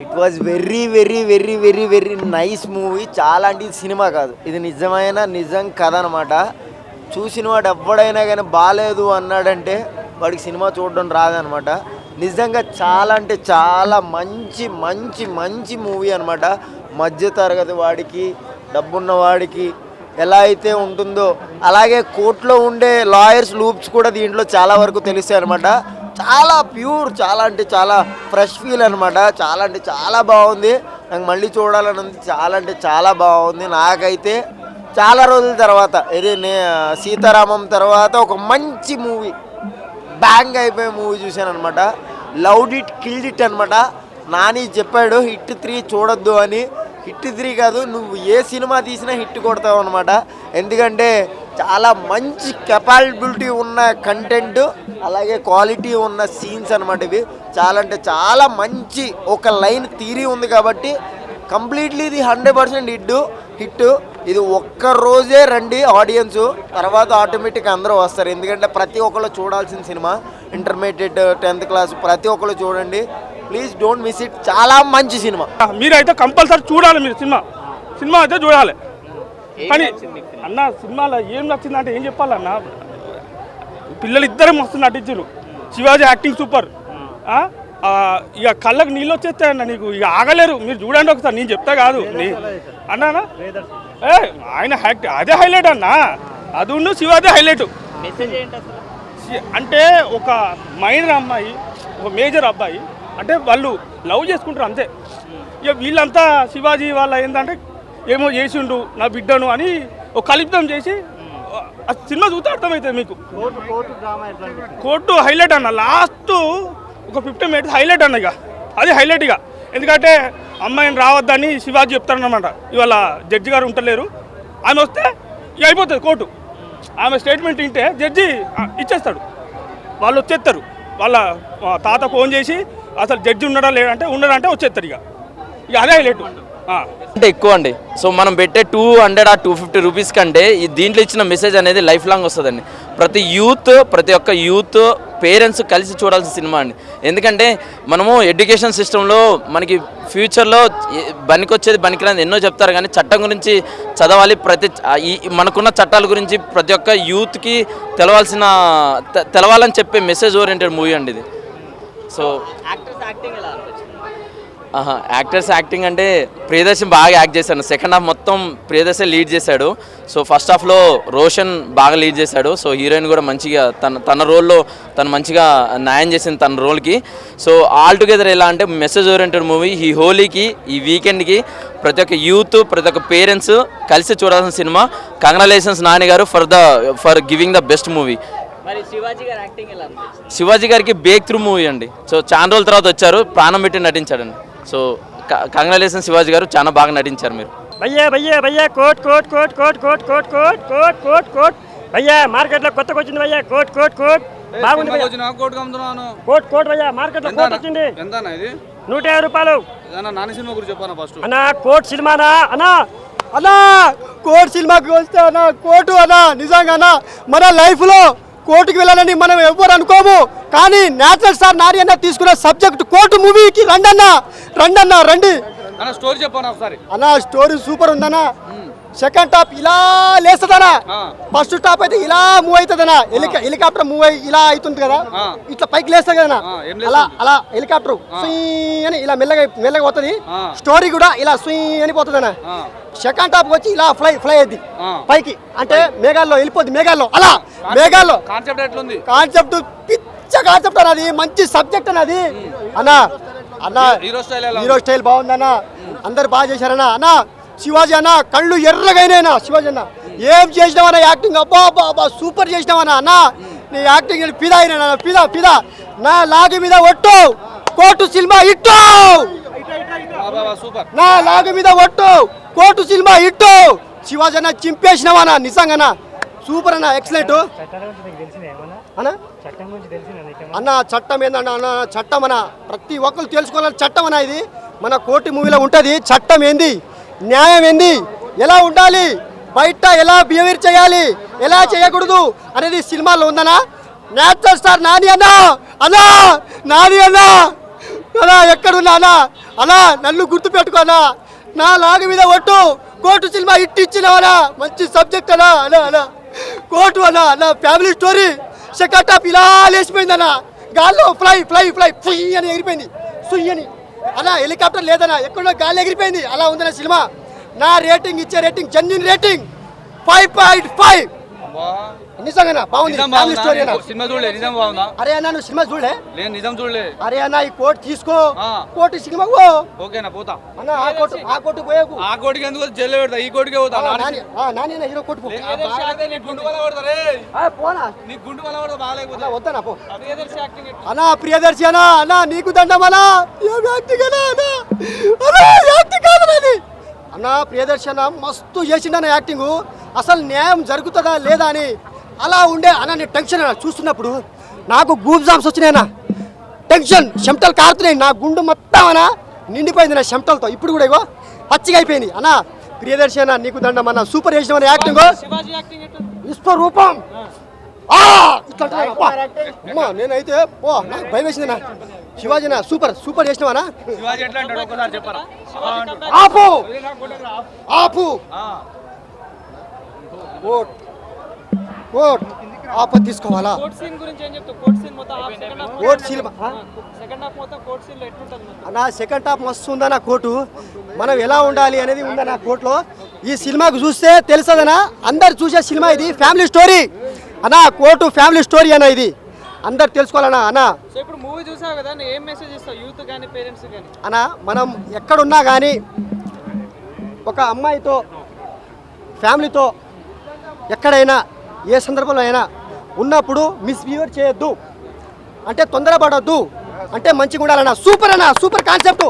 It was very very very very very nice movie. చాలా అంటే ఇది సినిమా కాదు, ఇది నిజం కథ అనమాట. చూసిన వాడు ఎవడైనా కానీ బాగాలేదు అన్నాడంటే వాడికి సినిమా చూడడం రాదనమాట. నిజంగా చాలా అంటే చాలా మంచి మంచి మంచి మూవీ అనమాట. మధ్య తరగతి వాడికి, డబ్బున్న వాడికి ఎలా అయితే ఉంటుందో అలాగే కోర్టులో ఉండే లాయర్స్ లూప్స్ కూడా దీంట్లో చాలా వరకు తెలుస్తాయి అనమాట. చాలా ప్యూర్, చాలా అంటే చాలా ఫ్రెష్ ఫీల్ అనమాట. చాలా అంటే చాలా బాగుంది. నాకు మళ్ళీ చూడాలని ఉంది. చాలా అంటే చాలా బాగుంది. నాకైతే చాలా రోజుల తర్వాత ఇది సీతారామం తర్వాత ఒక మంచి మూవీ, బ్యాంగ్ అయిపోయే మూవీ చూశాను అనమాట. లవ్డ్ ఇట్, కిల్డ్ ఇట్ అనమాట. నాని చెప్పాడు హిట్ 3 చూడొద్దు అని. హిట్ 3 కాదు, నువ్వు ఏ సినిమా తీసినా హిట్ కొడతావు అనమాట. ఎందుకంటే చాలా మంచి కెపాబిలిటీ ఉన్న కంటెంట్, అలాగే క్వాలిటీ ఉన్న సీన్స్ అనమాట ఇవి. చాలా అంటే చాలా మంచి ఒక లైన్ థియరీ ఉంది కాబట్టి కంప్లీట్లీ ఇది 100% హిట్. ఇది ఒక్క రోజే రండి ఆడియన్స్, తర్వాత ఆటోమేటిక్గా అందరూ వస్తారు. ఎందుకంటే ప్రతి ఒక్కళ్ళు చూడాల్సిన సినిమా. ఇంటర్మీడియట్, 10th క్లాస్ ప్రతి ఒక్కళ్ళు చూడండి, ప్లీజ్ డోంట్ మిస్ ఇట్. చాలా మంచి సినిమా. మీరైతే కంపల్సరీ చూడాలి. మీరు సినిమా అయితే చూడాలి. కానీ అన్న సినిమాలో ఏం నచ్చిందంటే ఏం చెప్పాలన్న, పిల్లలు ఇద్దరు మస్తు నటించారు. Shivaji acting super. ఇక కళ్ళకు నీళ్ళు వచ్చేస్తాయన్న, నీకు ఇక ఆగలేరు. మీరు చూడండి ఒకసారి, నేను చెప్తా కాదు అన్నానా. ఆయన అదే హైలైట్ అన్న, అది ఉన్న శివాజీ హైలైట్. అంటే ఒక మైనర్ అమ్మాయి, ఒక మేజర్ అబ్బాయి, అంటే వాళ్ళు లవ్ చేసుకుంటారు అంతే. ఇక వీళ్ళంతా శివాజీ వాళ్ళ ఏంటంటే ఏమో చేసిండు నా బిడ్డను అని ఒక కలుపుతం చేసి ఆ సినిమా చూస్తే అర్థమవుతుంది మీకు. కోర్టు హైలైట్ అన్న, లాస్ట్ ఒక 15 minutes హైలైట్ అన్న. ఇక అది హైలైట్. ఇక ఎందుకంటే అమ్మాయిని రావద్దని శివాజీ చెప్తారనమాట. ఇవాళ జడ్జి గారు ఉంటలేరు, ఆమె వస్తే ఇక అయిపోతుంది కోర్టు. ఆమె స్టేట్మెంట్ వింటే జడ్జి ఇచ్చేస్తాడు, వాళ్ళు వచ్చేస్తారు. వాళ్ళ తాత ఫోన్ చేసి అసలు జడ్జి ఉన్నాడా లేదంటే ఉన్నాడంటే వచ్చేస్తారు. ఇక అదే హైలైట్ అంటే ఎక్కువ అండి. సో మనం పెట్టే 200 or 250 రూపీస్ కంటే దీంట్లో ఇచ్చిన మెసేజ్ అనేది లైఫ్ లాంగ్ వస్తుందండి. ప్రతి ఒక్క యూత్ పేరెంట్స్ కలిసి చూడాల్సిన సినిమా అండి. ఎందుకంటే మనము ఎడ్యుకేషన్ సిస్టంలో మనకి ఫ్యూచర్లో బనికొచ్చేది బనికిరాని ఎన్నో చెప్తారు, కానీ చట్టం గురించి చదవాలి. మనకున్న చట్టాల గురించి ప్రతి ఒక్క యూత్కి తెలవాలని చెప్పే మెసేజ్ ఓరియంటెడ్ మూవీ అండి ఇది. సో యాక్టర్స్ యాక్టింగ్ అంటే ప్రియదర్శన్ బాగా యాక్ట్ చేశాడు. సెకండ్ హాఫ్ మొత్తం ప్రియదర్శన్ లీడ్ చేశాడు. సో ఫస్ట్ హాఫ్లో రోషన్ బాగా లీడ్ చేశాడు. సో హీరోయిన్ కూడా మంచిగా తన రోల్లో తను మంచిగా న్యాయం చేసింది తన రోల్కి. సో ఆల్ టుగెదర్ ఎలా అంటే మెసేజ్ ఓరియంటెడ్ మూవీ. ఈ హోలీకి, ఈ వీకెండ్కి ప్రతి ఒక్క యూత్, ప్రతి ఒక్క పేరెంట్స్ కలిసి చూడాల్సిన సినిమా. కంగ్రాచులేషన్స్ నాని గారు for giving the best movie. Shivaji గారికి బ్రేక్ త్రూ మూవీ అండి. సో చాలా రోజుల తర్వాత వచ్చారు, ప్రాణం పెట్టి నటించాడండి. సో కంగ్రాచులేషన్స్ శివాజీ గారు, చాలా బాగా నటించారు మీరు. భయ్యా కోట్ భయ్యా మార్కెట్లో కొత్తగా వచ్చింది భయ్యా. కోట్ బాగుంది భయ్యా. మార్కెట్లో కోట్ వచ్చింది 150 రూపాయలు. అన్నా కోట్ సినిమానా అన్నా కోట్ సినిమాకి వస్తే అన్నా కోటు అన్నా నిజంగా అన్నా మన లైఫ్లో కోర్టుకి వెళ్ళాలని మనం ఎవ్వరు అనుకోము, కానీ నేచురల్ స్టార్ నాని అన్న తీసుకున్న సబ్జెక్ట్ కోర్టు మూవీకి రండి స్టోరీ చెప్పాను ఒకసారి అన్న. స్టోరీ సూపర్ ఉందన్నా. సెకండ్ టాప్ ఇలా లేస్తుందనా, ఫస్ట్ టాప్ అయితే ఇలా మూవ్ అవుతుందనా. హెలికాప్టర్ మూవ్ అయ్యి ఇలా అవుతుంది కదా, ఇట్లా పైకి లేస్తుంది కదా అలా హెలికాప్టర్ అని ఇలా మెల్లగా పోతుంది. స్టోరీ కూడా ఇలా అని పోతుందనా. సెకండ్ టాప్ వచ్చి ఇలా ఫ్లై అయింది పైకి, అంటే మేఘాల్లో వెళ్ళిపోద్ది. మేఘాల్లో కాన్సెప్ట్ పిచ్చ కాన్సెప్ట్ అన్నది, మంచి సబ్జెక్ట్ అన్నది అన్న. హీరో స్టైల్ బాగుందన్నా, అందరు బాగా చేశారన్నా. అన్న శివాజీ అన్న కళ్ళు ఎర్రగైనా. శివాజీ అన్న ఏం చేసినావన్నా యాక్టింగ్, అబ్బా సూపర్ చేసినావన్నా. అన్న నీ యాక్టింగ్ ఫిదా అయినా, ఫిదా నా లాగి మీద ఒట్టు. కోర్టు సినిమా ఇట్టు, నా లాగి మీద ఒట్టు. కోర్టు సినిమా ఇట్టు. శివాజీ అన్న చింపేసినావన్నా, నిజంగా సూపర్ అన్న, ఎక్సలెంట్ అన్న. చట్టం ఏందన్న అన్న, చట్టం అన్న ప్రతి ఒక్కరు తెలుసుకోవాలి. చట్టం అన్న ఇది మన కోర్టు మూవీలో ఉంటుంది. చట్టం ఏంది, న్యాయం ఏంది, ఎలా ఉండాలి, బయట ఎలా బిహేవియర్ చేయాలి, ఎలా చేయకూడదు అనేది సినిమాలో ఉందన్నా. నేచురల్ స్టార్ నాని అన్నా నాని అన్నా ఎక్కడున్నా అన్నా అలా నన్ను గుర్తు పెట్టుకోనా నా లాగ మీద ఒట్టు కోర్టు సినిమా ఇట్టి ఇచ్చినావనా మంచి సబ్జెక్ట్ అనా అలా అలా కోర్టు అన్నా నా ఫ్యామిలీ స్టోరీ సెకండ్ హాఫ్ ఇలా లేచిపోయిందన్నా గాల్లో ఫ్లై ఫ్లై ఫ్లై ఫుయ్ అని ఎగిరిపోయింది సుయ్ అని అలా హెలికాప్టర్ లేదన్నా ఎక్కడో గాలి ఎగిరిపోయింది అలా ఉందన్న సినిమా నా రేటింగ్ ఇచ్చే రేటింగ్ జెన్యూన్ రేటింగ్ 5.5 నిజంగా బాగుంది ఫ్యామిలీ స్టోరీ అన్న సినిమా చూడలే నిజం బాగుందా అరే అన్న నువ్వు సినిమా చూడలే నేను నిజం చూడలే అరే అన్న ఈ కోట్ తీసుకో ఆ. కోట్ సినిమా ఓకేనా పోతా అన్న ఆ కోట్ పోయేకు ఆ కోటికి ఎందుకు జైల్లో పెడతా ఈ కోటికే పోతా నాని హీరో కోట్ పో నీ గుండు వల్ల కొడతారే పోనా నీ గుండు వల్ల కొడతా బాగాలేకపోతే వద్దనా పో అన్నా ప్రియదర్శి అన్నా అన్నా నీకు దండం అన్నా ఏం యాక్టింగ్ అన్నా అన్నా అన్నా యాక్టింగ్ కాదు అన్నా ప్రియదర్శి అన్న మస్తు చేసిండన్న యాక్టింగ్ అసలు న్యాయం జరుగుతుందా లేదా అని అలా ఉండే అన్న నేను టెన్షన్ అన్న చూస్తున్నప్పుడు నాకు గూప్ జామ్స్ వచ్చినాయన్నా టెన్షన్ చెమటలు కారుతున్నాయి నా గుండు మొత్తం అన్న నిండిపోయింది నా చెమటలతో ఇప్పుడు కూడా ఇగో పచ్చిగా అయిపోయింది అన్న ప్రియదర్శి అన్న నీకు దండం అన్న సూపర్ చేసిన యాక్టింగ్ విశ్వరూపం అమ్మా నేనైతే పో నాకు భయం వేసింది నా శివాజీనా సూపర్ సూపర్ చేసినావనా శివాజీ ఎట్లా అంటాడు ఒక్కసారి చెప్పరా ఆపు ఆపు ఓట్ ఓట్ ఆపత్ తీసుకోవాలా కోర్ట్ సీన్ అన్న సెకండ్ హాఫ్ మస్తు ఉందన్న కోర్టు మనం ఎలా ఉండాలి అనేది ఉందన్న కోర్టులో ఈ సినిమాకు చూస్తే తెలుసదనా అందరు చూసే సినిమా ఇది ఫ్యామిలీ స్టోరీ అన్న కోర్టు ఫ్యామిలీ స్టోరీ అన్న ఇది అందరు తెలుసుకోవాలన్నా అన్న ఇప్పుడు మూవీ చూసావు కదా ఏం మెసేజ్ ఇస్తావు యూత్ కానీ పేరెంట్స్ కానీ అన్న మనం ఎక్కడున్నా కానీ ఒక అమ్మాయితో ఫ్యామిలీతో ఎక్కడైనా ఏ సందర్భంలో అయినా ఉన్నప్పుడు మిస్బిహేవ్ చేయొద్దు అంటే తొందరపడొద్దు అంటే మంచిగా ఉండాలన్న సూపర్ కాన్సెప్ట్